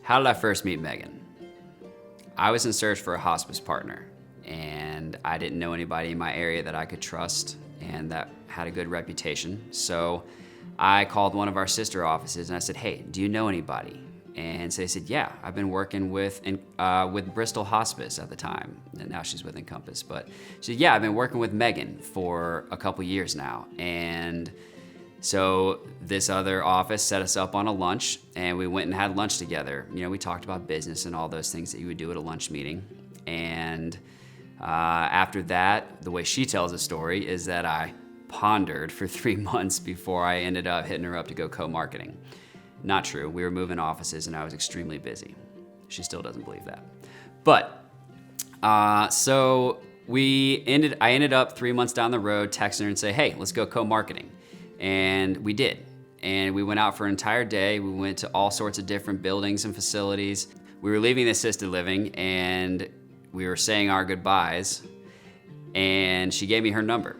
How did I first meet Megan? I was in search for a hospice partner, and I didn't know anybody in my area that I could trust and that had a good reputation. So I called one of our sister offices and I said, "Hey, do you know anybody?" And so they said, "Yeah, I've been working with Bristol Hospice at the time, and now she's with Encompass." But she said, "Yeah, I've been working with Megan for a couple years now." And so this other office set us up on a lunch, and we went and had lunch together. You know, we talked about business and all those things that you would do at a lunch meeting. And after that, the way she tells the story is that I pondered for 3 months before I ended up hitting her up to go co-marketing. Not true. We were moving offices, and I was extremely busy. She still doesn't believe that. But so I ended up 3 months down the road texting her and say, "Hey, let's go co-marketing." And we did. And we went out for an entire day. We went to all sorts of different buildings and facilities. We were leaving the assisted living, and we were saying our goodbyes. And she gave me her number.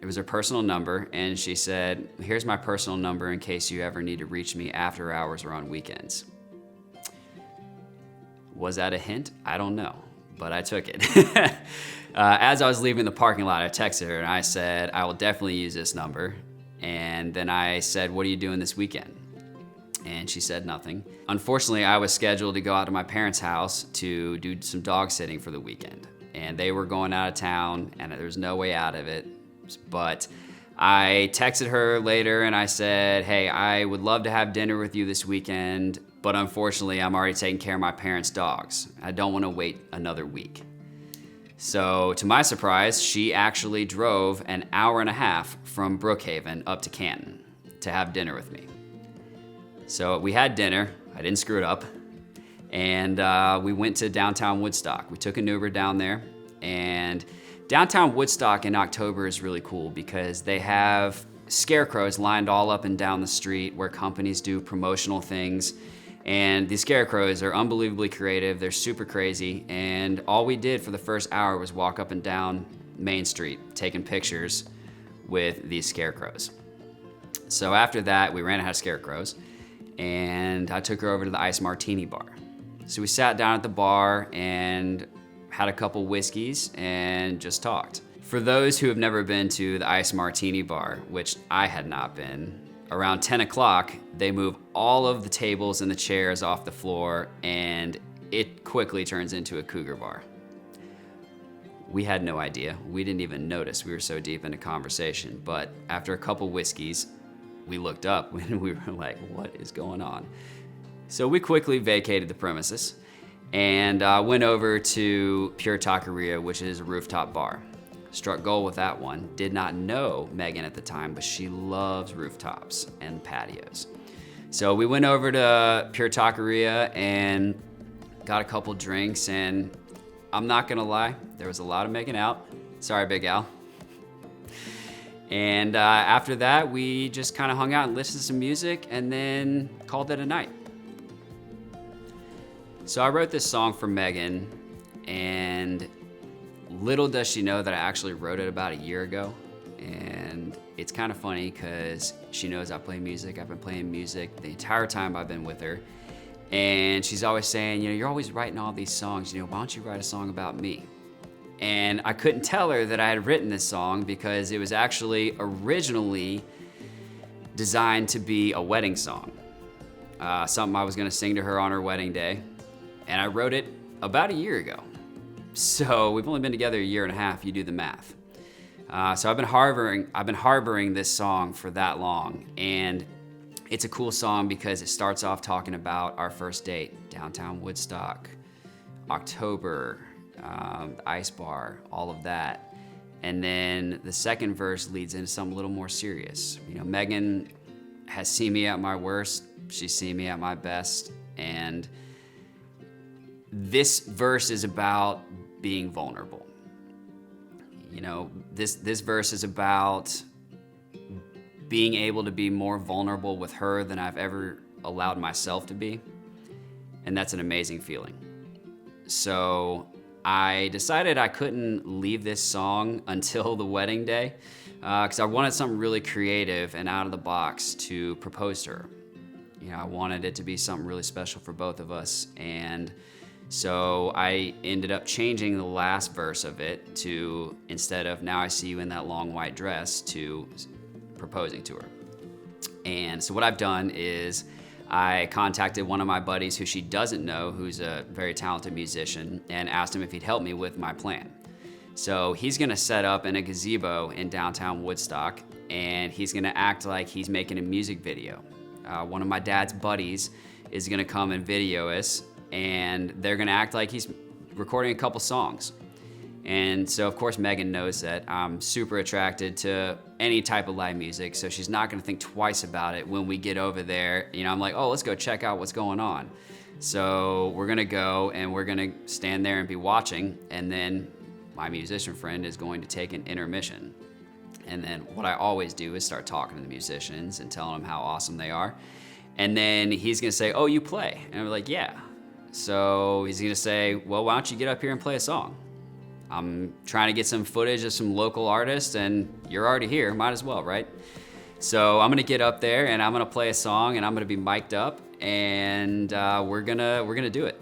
It was her personal number, and she said, "Here's my personal number in case you ever need to reach me after hours or on weekends." Was that a hint? I don't know, but I took it. As I was leaving the parking lot, I texted her and I said, "I will definitely use this number." And then I said, "What are you doing this weekend?" And she said nothing. Unfortunately, I was scheduled to go out to my parents' house to do some dog sitting for the weekend. And they were going out of town, and there was no way out of it. But I texted her later and I said, "Hey, I would love to have dinner with you this weekend, but unfortunately, I'm already taking care of my parents' dogs. I don't want to wait another week." So to my surprise, she actually drove an hour and a half from Brookhaven up to Canton to have dinner with me. So we had dinner. I didn't screw it up. And we went to downtown Woodstock. We took an Uber down there. And downtown Woodstock in October is really cool because they have scarecrows lined all up and down the street where companies do promotional things. And these scarecrows are unbelievably creative. They're super crazy. And all we did for the first hour was walk up and down Main Street, taking pictures with these scarecrows. So after that, we ran out of scarecrows, and I took her over to the Ice Martini bar. So we sat down at the bar and had a couple whiskeys and just talked. For those who have never been to the Ice Martini bar, which I had not been, around 10 o'clock, they move all of the tables and the chairs off the floor, and it quickly turns into a cougar bar. We had no idea. We didn't even notice. We were so deep into conversation. But after a couple whiskeys, we looked up and we were like, "What is going on?" So we quickly vacated the premises and went over to Pure Taqueria, which is a rooftop bar. Struck gold with that one. Did not know Megan at the time, but she loves rooftops and patios. So we went over to Pure Taqueria and got a couple drinks, and I'm not gonna lie, there was a lot of making out. Sorry, Big Al. And after that, we just kind of hung out and listened to some music and then called it a night. So I wrote this song for Megan, and little does she know that I actually wrote it about a year ago. And it's kind of funny because she knows I play music. I've been playing music the entire time I've been with her. And she's always saying, "You're always writing all these songs. Why don't you write a song about me?" And I couldn't tell her that I had written this song because it was actually originally designed to be a wedding song. Something I was gonna sing to her on her wedding day. And I wrote it about a year ago. So we've only been together a year and a half, you do the math. So I've been harboring this song for that long. And it's a cool song because it starts off talking about our first date, downtown Woodstock, October, the Ice Bar, all of that. And then the second verse leads into something a little more serious. Megan has seen me at my worst. She's seen me at my best. And this verse is about being vulnerable. This verse is about being able to be more vulnerable with her than I've ever allowed myself to be. And that's an amazing feeling. So I decided I couldn't leave this song until the wedding day because I wanted something really creative and out of the box to propose to her. I wanted it to be something really special for both of us. And so I ended up changing the last verse of it to, instead of "now I see you in that long white dress," to proposing to her. And so what I've done is I contacted one of my buddies who she doesn't know, who's a very talented musician, and asked him if he'd help me with my plan. So he's gonna set up in a gazebo in downtown Woodstock, and he's gonna act like he's making a music video. One of my dad's buddies is gonna come and video us, and they're gonna act like he's recording a couple songs. And so of course Megan knows that I'm super attracted to any type of live music, so she's not gonna think twice about it when we get over there. I'm like, oh, let's go check out what's going on. So we're gonna go and we're gonna stand there and be watching, and then my musician friend is going to take an intermission. And then what I always do is start talking to the musicians and telling them how awesome they are. And then he's gonna say, oh, you play? And I'm like, yeah. So he's gonna say, well, why don't you get up here and play a song? I'm trying to get some footage of some local artists, and you're already here, might as well, right? So I'm gonna get up there and I'm gonna play a song, and I'm gonna be mic'd up, and we're gonna do it.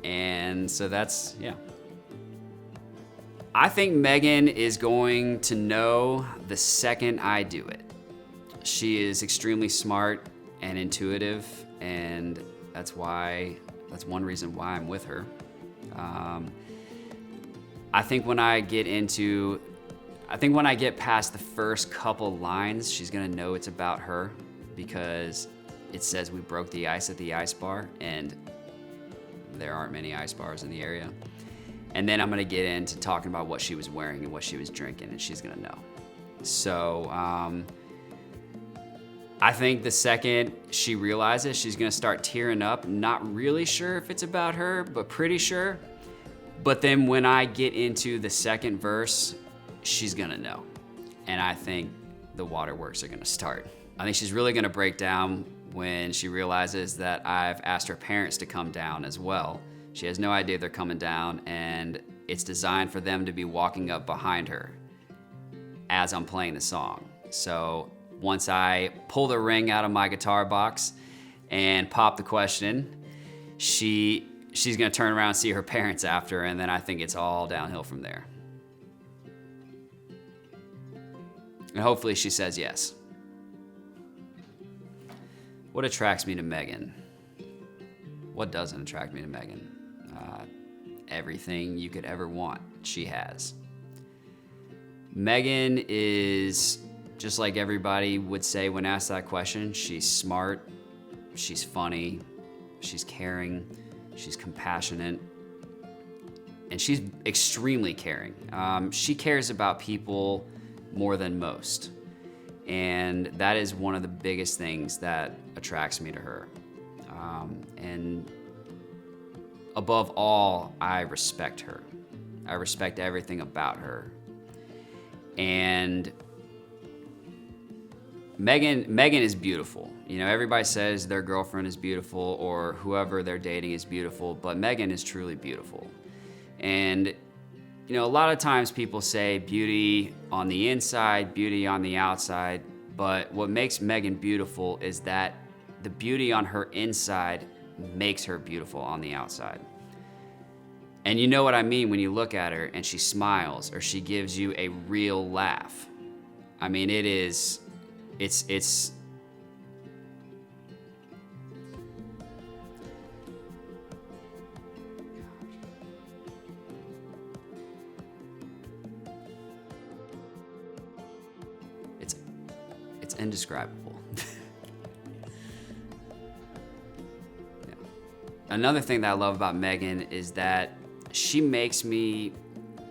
And so that's, yeah. I think Megan is going to know the second I do it. She is extremely smart and intuitive, and that's one reason why I'm with her. I think when I get past the first couple lines, she's gonna know it's about her, because it says we broke the ice at the ice bar, and there aren't many ice bars in the area. And then I'm gonna get into talking about what she was wearing and what she was drinking, and she's gonna know. So I think the second she realizes, she's gonna start tearing up, not really sure if it's about her, but pretty sure. But then when I get into the second verse, she's gonna know. And I think the waterworks are gonna start. I think she's really gonna break down when she realizes that I've asked her parents to come down as well. She has no idea they're coming down, and it's designed for them to be walking up behind her as I'm playing the song. So once I pull the ring out of my guitar box and pop the question, she's gonna turn around and see her parents after, and then I think it's all downhill from there. And hopefully she says yes. What attracts me to Megan? What doesn't attract me to Megan? Everything you could ever want, she has. Megan is, just like everybody would say when asked that question, she's smart, she's funny, she's caring, she's compassionate, and she's extremely caring. She cares about people more than most, and that is one of the biggest things that attracts me to her. And above all, I respect her. I respect everything about her. And Megan is beautiful. Everybody says their girlfriend is beautiful or whoever they're dating is beautiful, but Megan is truly beautiful. And a lot of times people say beauty on the inside, beauty on the outside, but what makes Megan beautiful is that the beauty on her inside makes her beautiful on the outside. And you know what I mean when you look at her and she smiles or she gives you a real laugh. I mean, it's indescribable. Yeah. Another thing that I love about Megan is that she makes me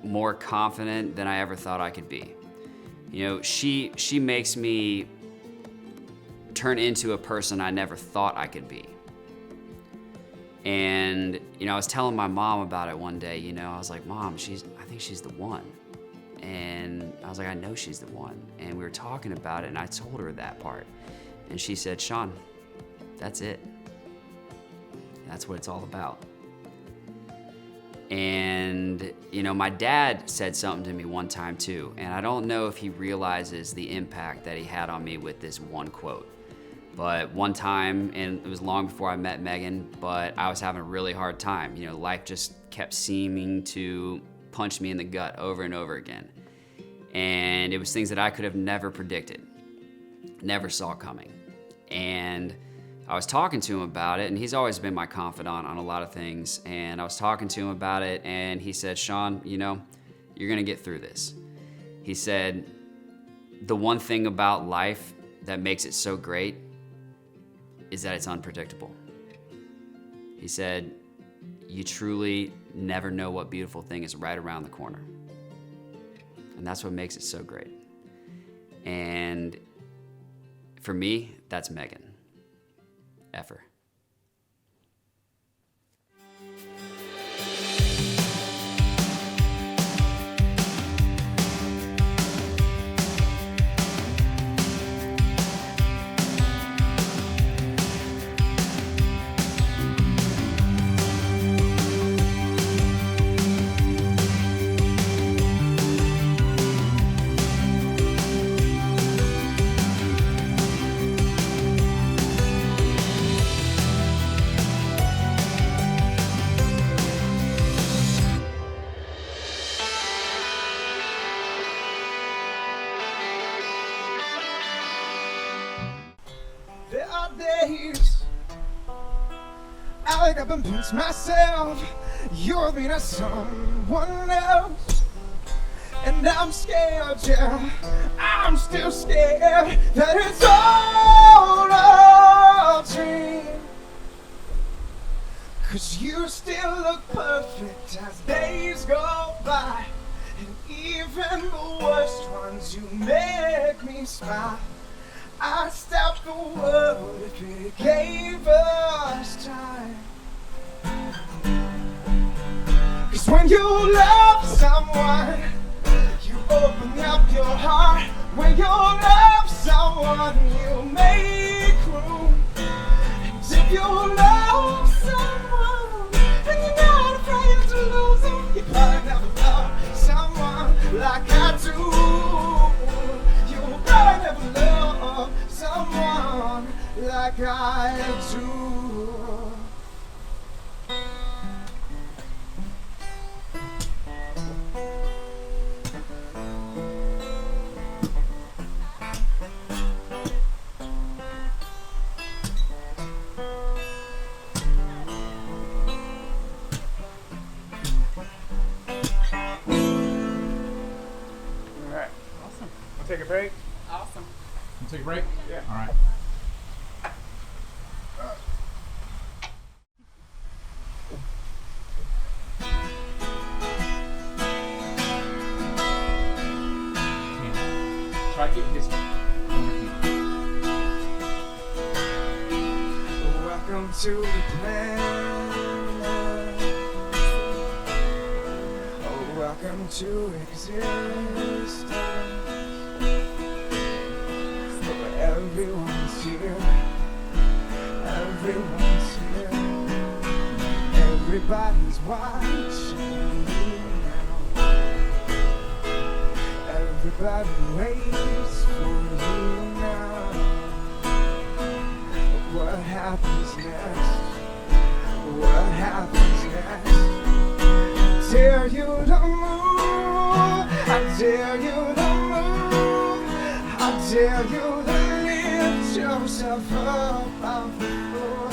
more confident than I ever thought I could be. She makes me turn into a person I never thought I could be. And I was telling my mom about it one day. I was like, Mom, I think she's the one. And I was like, I know she's the one. And we were talking about it, and I told her that part. And she said, Sean, that's it. That's what it's all about. And, my dad said something to me one time too, and I don't know if he realizes the impact that he had on me with this one quote. But one time, and it was long before I met Megan, but I was having a really hard time. You know, life just kept seeming to punch me in the gut over and over again. And it was things that I could have never predicted, never saw coming. And I was talking to him about it, and he's always been my confidant on a lot of things. And I was talking to him about it, and he said, Sean, you know, you're gonna get through this. He said, the one thing about life that makes it so great is that it's unpredictable. He said, you truly never know what beautiful thing is right around the corner. And that's what makes it so great. And for me, that's Megan. Effer. There are days I wake up and pinch myself. You're being someone else, and I'm scared, yeah. I'm still scared that it's all a dream. 'Cause you still look perfect as days go by, and even the worst ones you make me smile. I'd stop the world if it gave us time. 'Cause when you love someone, you open up your heart. When you love someone, you make room. And if you love someone, and you're not afraid to lose them, you probably never loved someone like I do. You probably never loved someone like I do. Alright. Awesome. We'll take a break. Awesome. You take a break? Yeah. All right. Try to get his one more time. Welcome to the planet. Oh, welcome to existence. Where everyone's here. Everyone's here. Everybody's watching you now. Everybody waits for you now. What happens next? What happens next? Dare you to move? I dare you to move. I dare you to lift yourself up off the floor.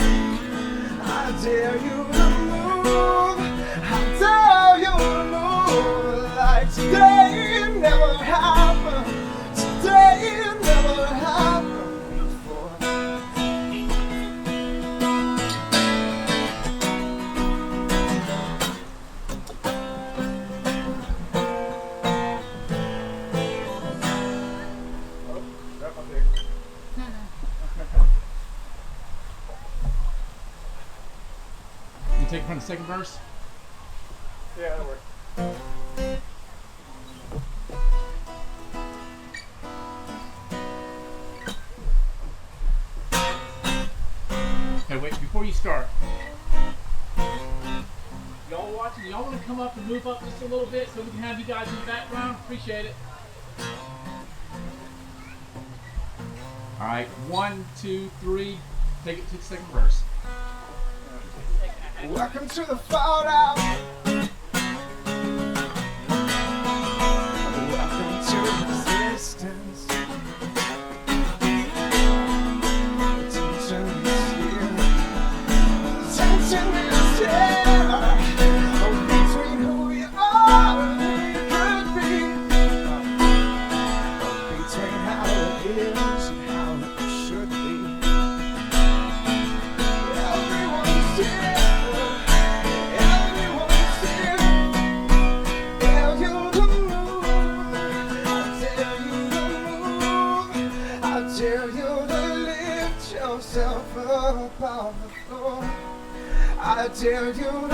I dare you to move. I dare you to move like today never happened. Today never happened before. You take from the second verse? Yeah, that'll work. Hey, wait, before you start. Y'all watching, y'all want to come up and move up just a little bit so we can have you guys in the background? Appreciate it. All right, 1, 2, 3. Take it to the second verse. Welcome to the fallout. Welcome to resistance. Tension is here. Tension is here. Oh, between who we are and who we could be. Oh, between how it is and how it should be. Everyone's here. Tell you to lift yourself up off the floor. I tell you to move.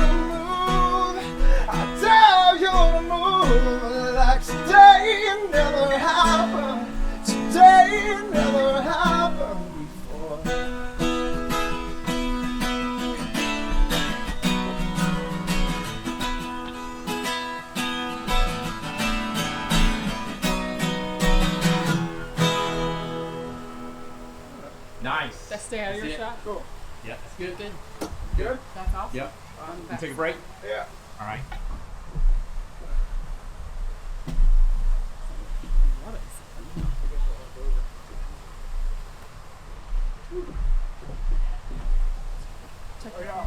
I tell you to move like today never happened. Today never happened before. Nice. Let's stay out of your That's it. shot. Cool. Yeah, that's good. Good. Good? That's awesome. Yep. You take a break? Yeah. All right. Oh, yeah.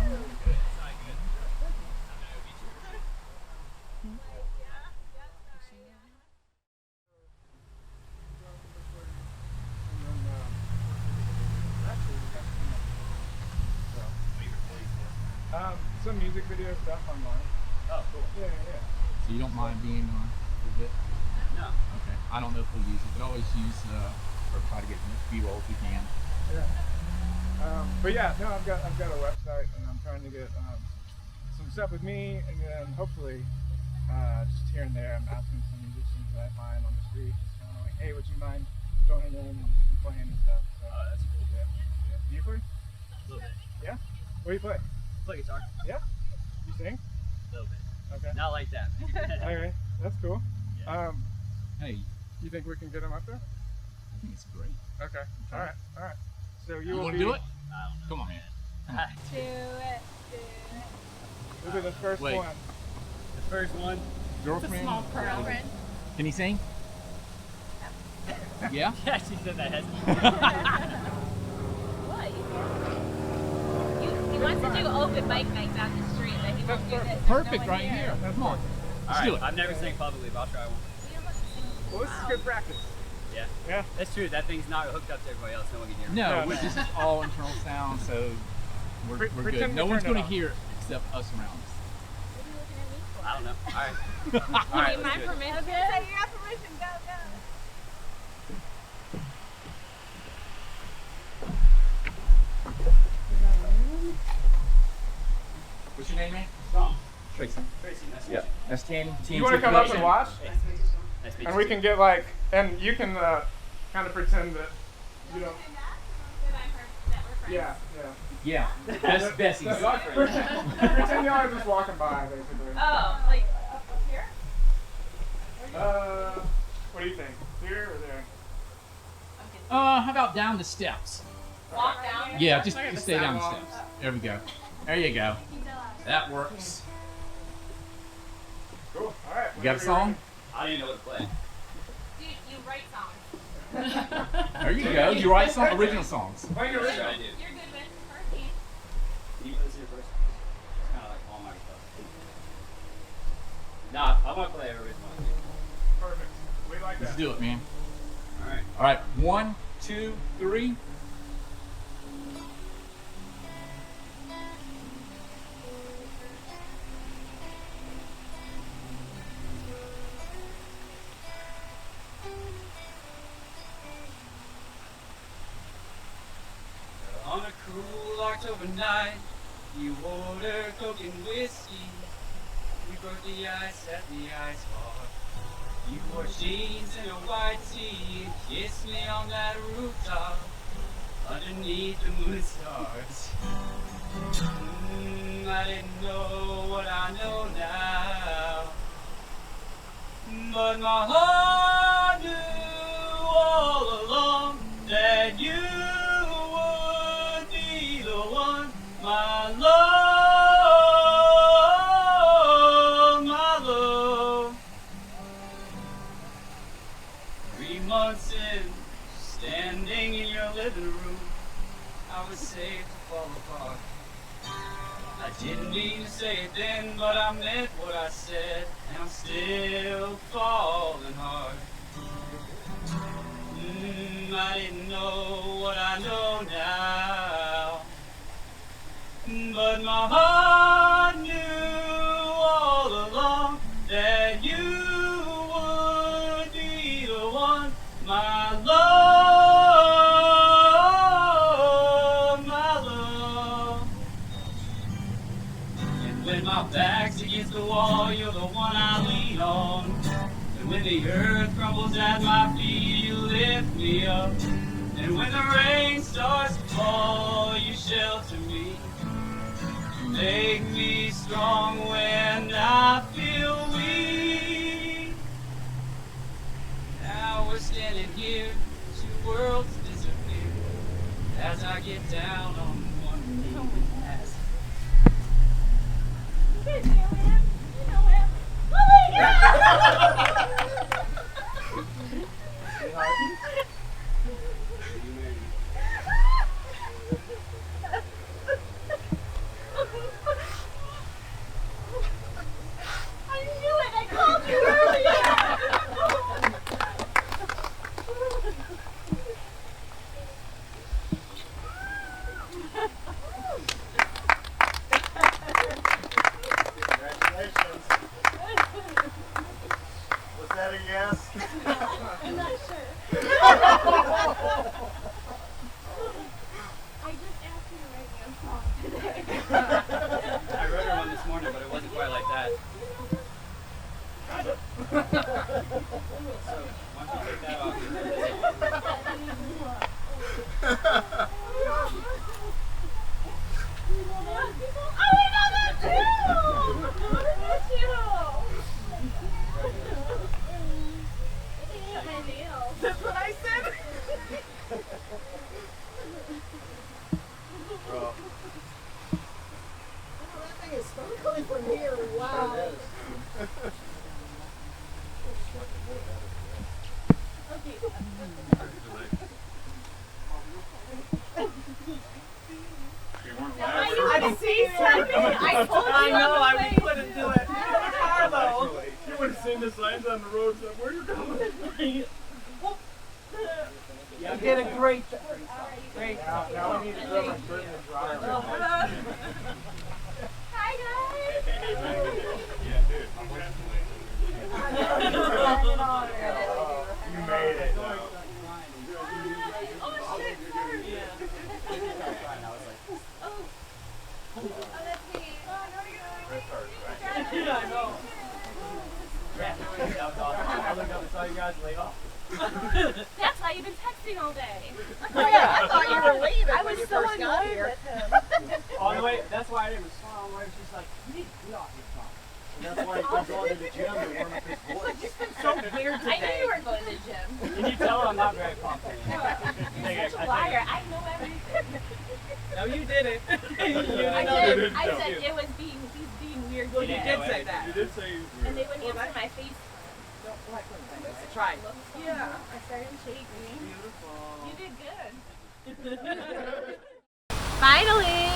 Some music video stuff online. Oh, cool. Yeah, yeah. So you don't mind being on a bit? No. Okay. I don't know if we'll use it, but always use or try to get as few rolls we can. Yeah. But yeah, no, I've got a website and I'm trying to get some stuff with me, and then hopefully just here and there I'm asking some musicians that I find on the street, just kind of like, hey, would you mind joining in and playing and stuff? So, Oh, that's cool. yeah. Yeah. Do you play? A little bit. Yeah. What do you play? Play guitar. Yeah. You sing? A little bit. Okay. Not like that. Okay, that's cool. Yeah. Hey, You think we can get him up there? I think it's great. Okay. All right. All right. So you You will want be. to do it? I don't know. Come on, man. Do it. You'll be the first Wait. one. The first one. It's a Girlfriend? small crowd. Can he sing? Yeah? Yeah, she said that. What? He wants to do open mic nights on the street, but he won't do this. There's Perfect no one right here. That's Come on. perfect. Let's do it. I've never sang publicly, but I'll try one. Well, this is good practice. Yeah. Yeah. That's true. That thing's not hooked up to everybody else. No one can hear me. No, No, no. this is all internal sound, so we're Pretend good. to No one's turn it going to off. hear except us around us. I don't know. All right. All Give right. me my Let's do it. permission. Okay. You got permission. Go, go. What's your name, man? Tom. Tracy. Tracy, nice to Yeah. meet you. That's Tammy. You want to come up and watch? Hey. Nice to meet And you. we can get like, and you can kind of pretend that you don't. Yeah, yeah. Yeah. Best Bessie's. Pretend y'all are just walking by, basically. Oh, like up here? What do you think? Here or there? How about down the steps? Walk down. Yeah, just Look at the stay down the sidewalk. steps. There we go. There you go. That works. Cool. All right. You got a song? I don't even know what to play. Dude, you write songs. There you go. You write some original songs. Play your Sure original. I do. You're good with hurricane. Can you play this here first? It's kind of like all my stuff. Nah, I want to play original. Perfect. We like Let's that. do it, man. All right. All right. 1, 2, 3. On a cool October night, you order Coke and whiskey. We broke the ice at the ice bar. You wore jeans and a white tee and kissed me on that rooftop underneath the moon and stars. I didn't know what I know now, but my heart knew all along that you fall apart. I didn't mean to say it then, but I meant what I said, and I'm still falling hard. I didn't know what I know now, but my heart knew all along that you would be the one, my love, my love. And when my back's against the wall, you're the one I lean on. And when the earth crumbles at my feet, you lift me up. And when the rain starts to fall, you shelter me. You make me strong when I feel weak. Now we're standing here, two worlds disappear, as I get down on one knee and ask. You know him. You know him. Oh my God! I knew it. I called you earlier. Congratulations. Was that a yes? I'm not sure. I just asked you to write me a song today. I wrote her one this morning, but it wasn't quite like that. So, why don't you take that off? Oh, we know that too! That's you! My nails. That's what I said. Bro. That thing is sparkling from here. Wow. Okay. I see something. I told you. I know, I I couldn't do it. Carlo. You would have seen the signs on the road saying, where you going? You did a great job. Great Now, job. now we need to go and burn the driver. Hi guys. Yeah, dude. You made it. Oh shit, sorry. Oh, that's me. Oh, no, you're Yeah, I know. That's why you've been texting all day. Oh yeah, I thought you were leaving I when was you so first got annoyed here. with him. On the way, that's why I didn't respond. Where she's like, you need to get off your phone. And that's why he's been going to the gym to warm up his voice. So weird I knew today. you weren't going to the gym. Can you tell I'm not very pumped? You're such a liar. I know everything. No, you didn't. I said it was he's being weird Well, you today. did say that. You did say And they wouldn't answer my face. Try. Yeah. I started shaking. Beautiful. You did good. Finally!